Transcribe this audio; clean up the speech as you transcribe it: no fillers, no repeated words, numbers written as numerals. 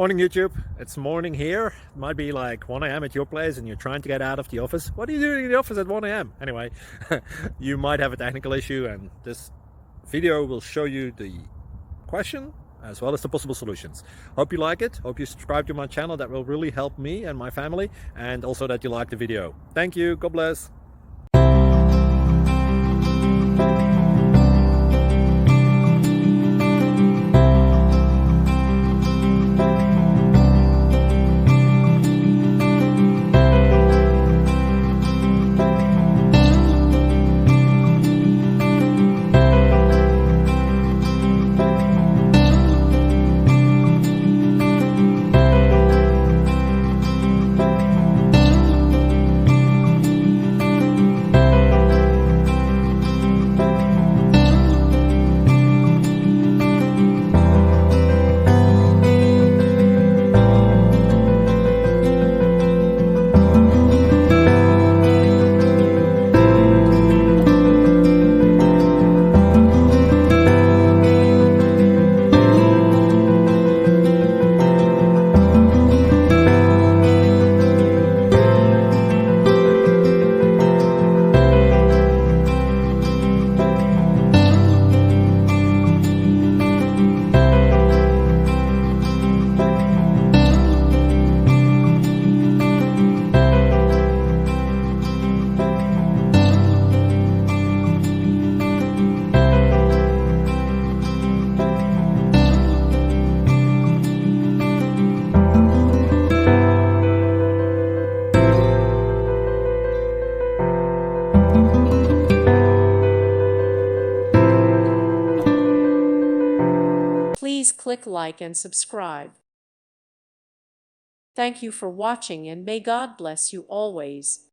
Morning YouTube, it's morning here. It might be like 1 a.m. at your place and you're trying to get out of the office. What are you doing in the office at 1 a.m? Anyway, you might have a technical issue and this video will show you the question as well as the possible solutions. Hope you like it, hope you subscribe to my channel. That will really help me and my family, and also that you like the video. Thank you, God bless. Please click like and subscribe. Thank you for watching, and may God bless you always.